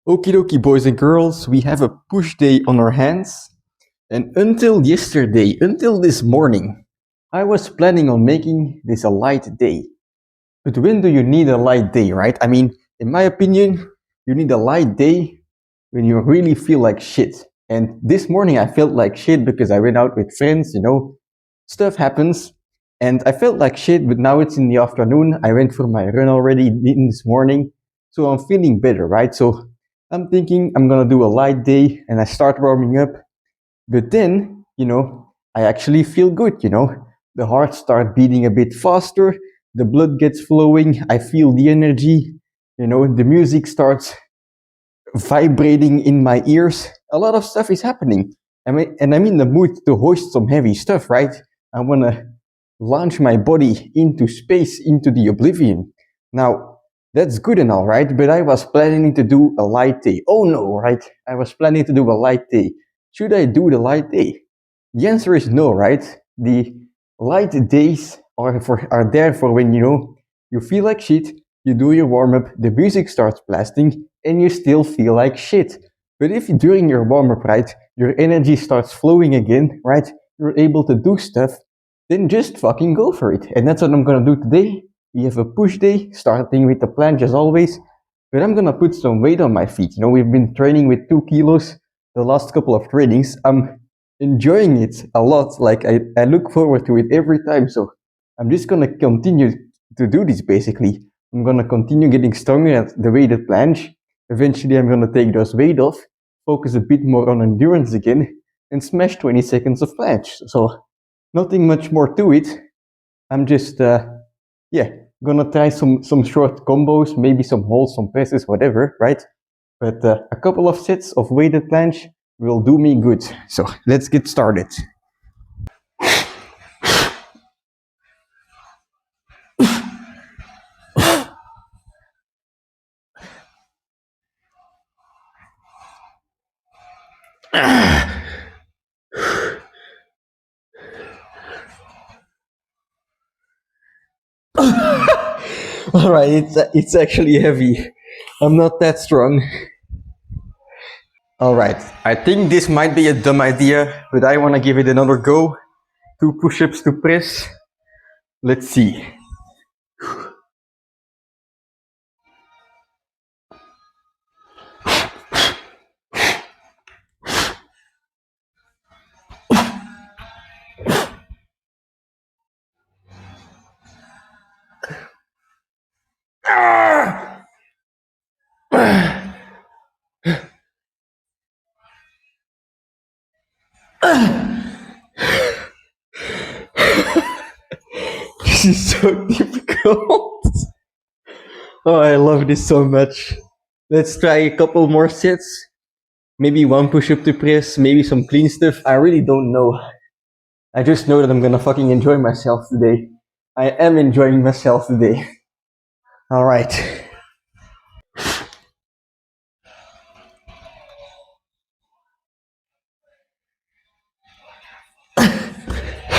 Okie dokie, boys and girls, we have a push day on our hands. And until yesterday, until this morning, I was planning on making this a light day. But when do you need a light day, right? I mean, in my opinion, you need a light day when you really feel like shit. And this morning I felt like shit because I went out with friends, stuff happens. And I felt like shit, but now it's in the afternoon. I went for my run already in this morning. So I'm feeling better, right? So I'm thinking I'm gonna do a light day and I start warming up. But then, I actually feel good, The heart starts beating a bit faster, the blood gets flowing, I feel the energy, the music starts vibrating in my ears. A lot of stuff is happening. And I'm in the mood to hoist some heavy stuff, right? I wanna launch my body into space, into the oblivion. Now, that's good and all, right? But I was planning to do a light day. Oh no, right? I was planning to do a light day. Should I do the light day? The answer is no, right? The light days are there for when you feel like shit, you do your warm up, the music starts blasting, and you still feel like shit. But if during your warm up, right, your energy starts flowing again, right, you're able to do stuff, then just fucking go for it. And that's what I'm gonna do today. We have a push day, starting with the planche as always, but I'm gonna put some weight on my feet. We've been training with 2 kilos the last couple of trainings. I'm enjoying it a lot. Like I look forward to it every time. So I'm just gonna continue to do this basically. I'm gonna continue getting stronger at the weighted planche. Eventually I'm gonna take those weight off, focus a bit more on endurance again, and smash 20 seconds of planche. So nothing much more to it. I'm just gonna try some short combos, maybe some holds, some presses, whatever, right? But a couple of sets of weighted planche will do me good. So let's get started. All right, it's actually heavy. I'm not that strong. All right, I think this might be a dumb idea, but I want to give it another go. 2 push-ups to press. Let's see. This is so difficult. Oh, I love this so much. Let's try a couple more sets. Maybe 1 push-up to press, maybe some clean stuff. I really don't know. I just know that I'm gonna fucking enjoy myself today. I am enjoying myself today. All right.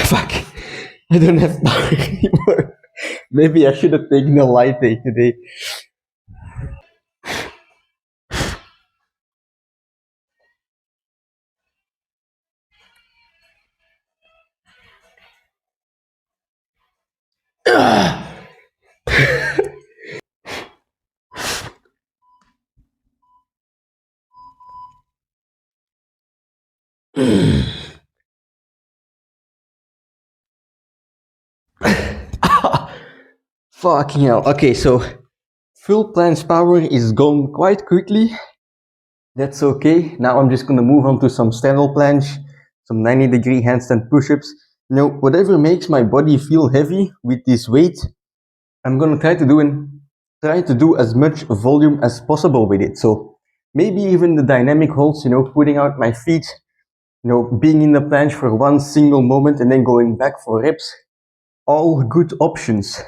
Fuck. I don't have power anymore. Maybe I should have taken a light day today. Fucking hell. Okay, so full planche power is gone quite quickly. That's okay. Now I'm just gonna move on to some straddle planche, some 90-degree handstand push-ups. Whatever makes my body feel heavy with this weight, I'm gonna try to do as much volume as possible with it. So maybe even the dynamic holds, putting out my feet, being in the planche for one single moment and then going back for reps. All good options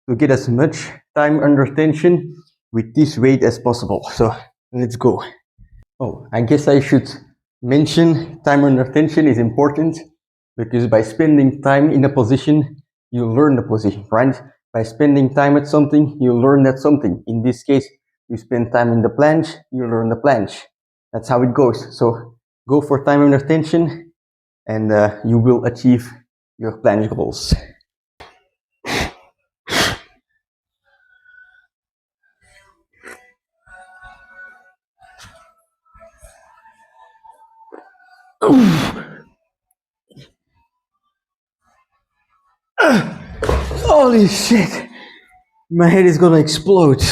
to get as much time under tension with this weight as possible. So let's go. Oh, I guess I should mention time under tension is important because by spending time in a position, you learn the position, right? By spending time at something, you learn that something. In this case, You spend time in the planche, you learn the planche. That's how it goes. So go for time under tension, and you will achieve your planche goals. Holy shit! My head is gonna explode.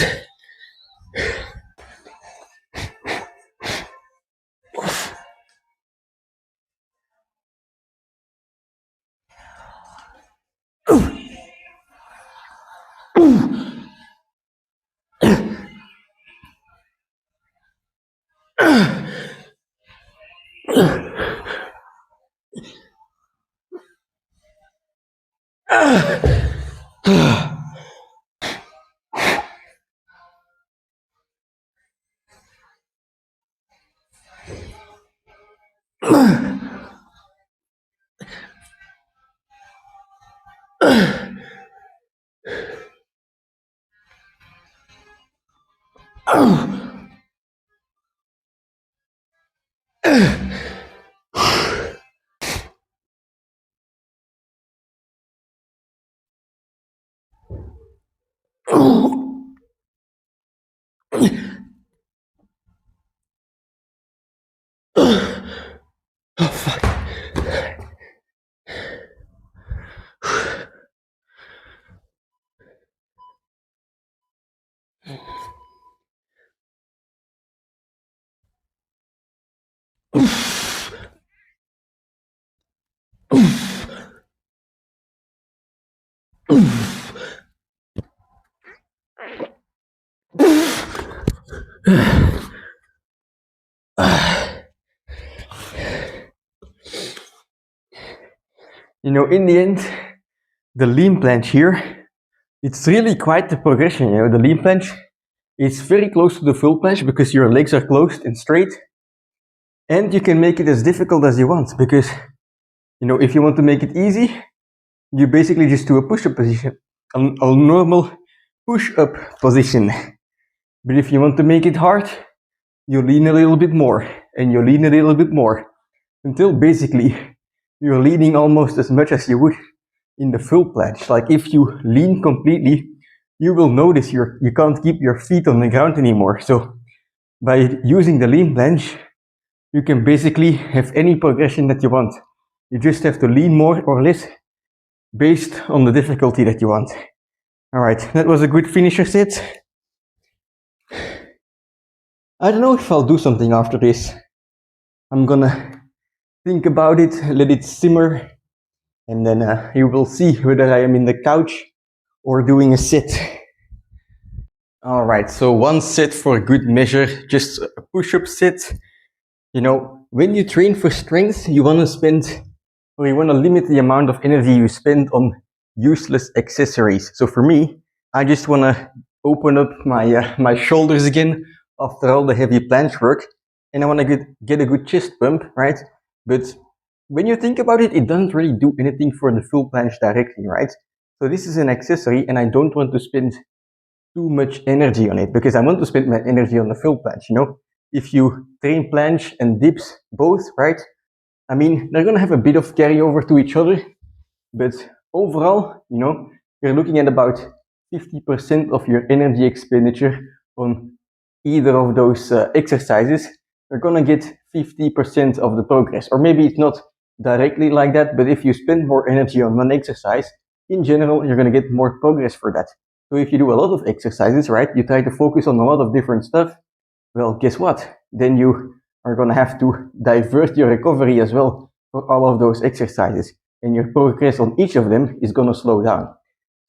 Oh fuck. You know, in the end, the lean planche here, it's really quite the progression. You know, the lean planche is very close to the full planche because your legs are closed and straight, and you can make it as difficult as you want because, you know, if you want to make it easy, you basically just do a push-up position, a normal push-up position. But if you want to make it hard, you lean a little bit more, and you lean a little bit more, until basically you're leaning almost as much as you would in the full planche. Like if you lean completely, you will notice you can't keep your feet on the ground anymore. So by using the lean planche, you can basically have any progression that you want. You just have to lean more or less based on the difficulty that you want. All right, that was a good finisher set. I don't know if I'll do something after this. I'm gonna think about it, let it simmer, and then you will see whether I am in the couch or doing a set. All right, so one set for good measure, just a push-up set. You know, when you train for strength, you want to spend, or you want to limit the amount of energy you spend on useless accessories. So for me, I just want to open up my shoulders again after all the heavy planche work, and I want to get a good chest pump, right? But when you think about it, it doesn't really do anything for the full planche directly, right? So this is an accessory, and I don't want to spend too much energy on it because I want to spend my energy on the full planche. You know, if you train planche and dips both, right? I mean, they're gonna have a bit of carryover to each other, but overall, you know, you're looking at about 50% of your energy expenditure on either of those exercises. You're gonna get 50% of the progress, or maybe it's not directly like that, but if you spend more energy on one exercise, in general, you're gonna get more progress for that. So if you do a lot of exercises, right, you try to focus on a lot of different stuff, well, guess what? Then you are gonna have to divert your recovery as well for all of those exercises, and your progress on each of them is gonna slow down.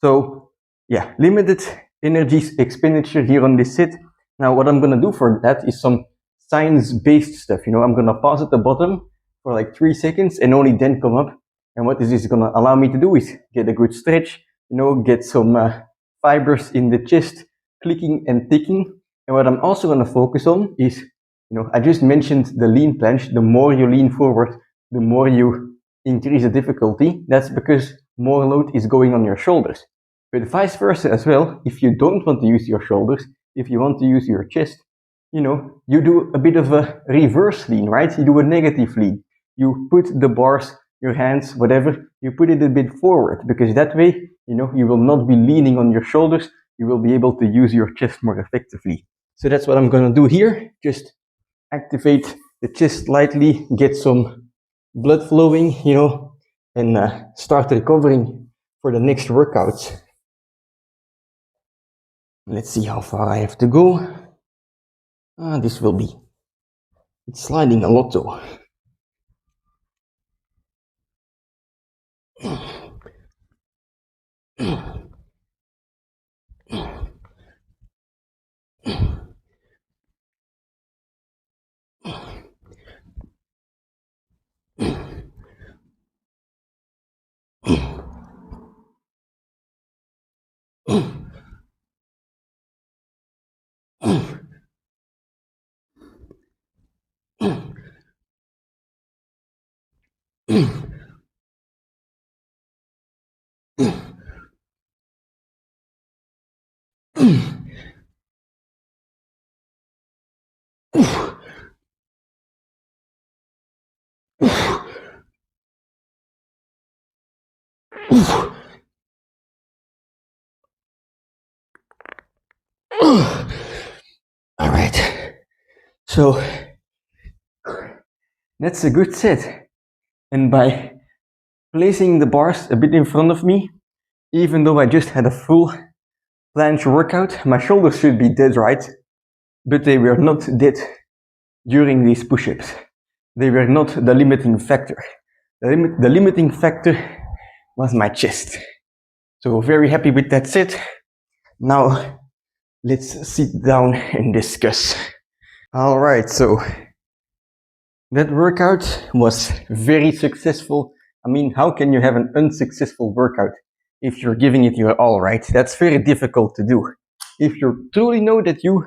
So yeah, limited energy expenditure here on this set. Now what I'm gonna do for that is some science-based stuff. You know, I'm gonna pause at the bottom for like 3 seconds and only then come up. And what this is gonna allow me to do is get a good stretch, you know, get some fibers in the chest clicking and ticking. And what I'm also gonna focus on is, you know, I just mentioned the lean planche. The more you lean forward, the more you increase the difficulty. That's because more load is going on your shoulders. But vice versa as well, if you don't want to use your shoulders, if you want to use your chest, you do a bit of a reverse lean, right? You do a negative lean. You put the bars, your hands, whatever, you put it a bit forward, because that way, you will not be leaning on your shoulders. You will be able to use your chest more effectively. So that's what I'm gonna do here. Just activate the chest slightly, get some blood flowing, and start recovering for the next workout. Let's see how far I have to go. This will be. It's sliding a lot though. All right, so that's a good set. And by placing the bars a bit in front of me, even though I just had a full planche workout, my shoulders should be dead, right? But they were not dead during these push-ups. They were not the limiting factor. The limiting factor was my chest. So very happy with that set. Now let's sit down and discuss. All right, so that workout was very successful. I mean, how can you have an unsuccessful workout if you're giving it your all, right? That's very difficult to do. If you truly know that you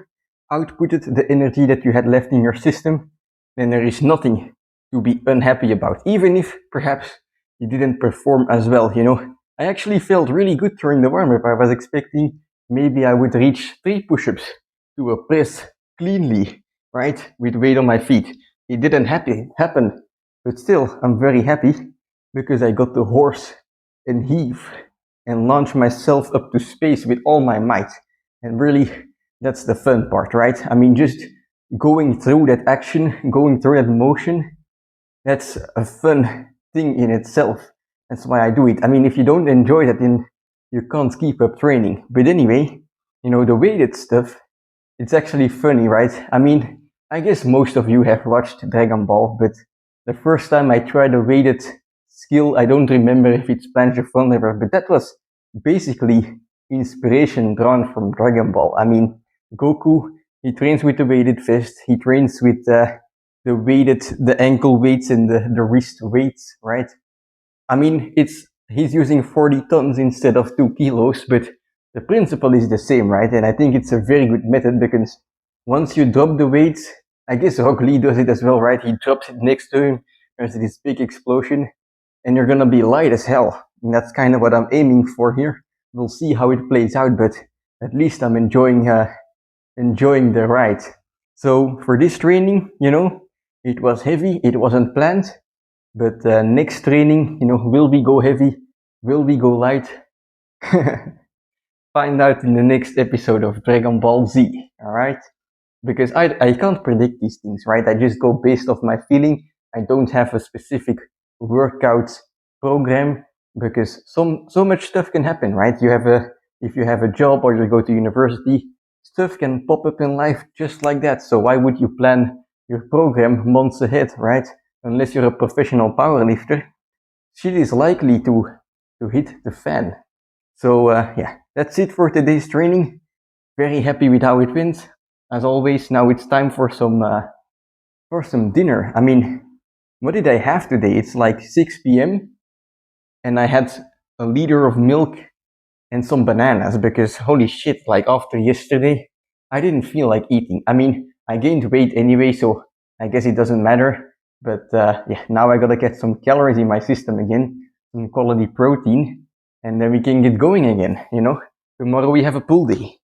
outputted the energy that you had left in your system, then there is nothing to be unhappy about, even if perhaps you didn't perform as well, I actually felt really good during the warm-up. I was expecting maybe I would reach 3 push-ups to a press cleanly, right, with weight on my feet. It didn't happen, but still, I'm very happy because I got to horse and heave and launch myself up to space with all my might. And really, that's the fun part, right? I mean, just going through that action, going through that motion, that's a fun thing in itself. That's why I do it. I mean, if you don't enjoy that, then you can't keep up training. But anyway, the weighted stuff, it's actually funny, right? I mean, I guess most of you have watched Dragon Ball, but the first time I tried a weighted skill, I don't remember if it's planche or front lever, but that was basically inspiration drawn from Dragon Ball. I mean, Goku, he trains with the weighted vest, he trains with the ankle weights and the wrist weights, right? I mean, he's using 40 tons instead of 2 kilos, but the principle is the same, right? And I think it's a very good method because once you drop the weights, I guess Rock Lee does it as well, right? He drops it next to him, there's this big explosion, and you're gonna be light as hell. And that's kind of what I'm aiming for here. We'll see how it plays out, but at least I'm enjoying the ride. So for this training, it was heavy, it wasn't planned, but next training, will we go heavy? Will we go light? Find out in the next episode of Dragon Ball Z, alright? Because I can't predict these things, right? I just go based off my feeling. I don't have a specific workout program because so much stuff can happen, right? If you have a job or you go to university, stuff can pop up in life just like that. So why would you plan your program months ahead, right? Unless you're a professional powerlifter, shit is likely to hit the fan. So yeah, that's it for today's training. Very happy with how it went. As always, now it's time for some dinner. I mean, what did I have today? It's like 6 p.m. and I had a liter of milk and some bananas because holy shit, like after yesterday, I didn't feel like eating. I mean, I gained weight anyway, so I guess it doesn't matter. But yeah, now I gotta get some calories in my system again, some quality protein, and then we can get going again, Tomorrow we have a pool day.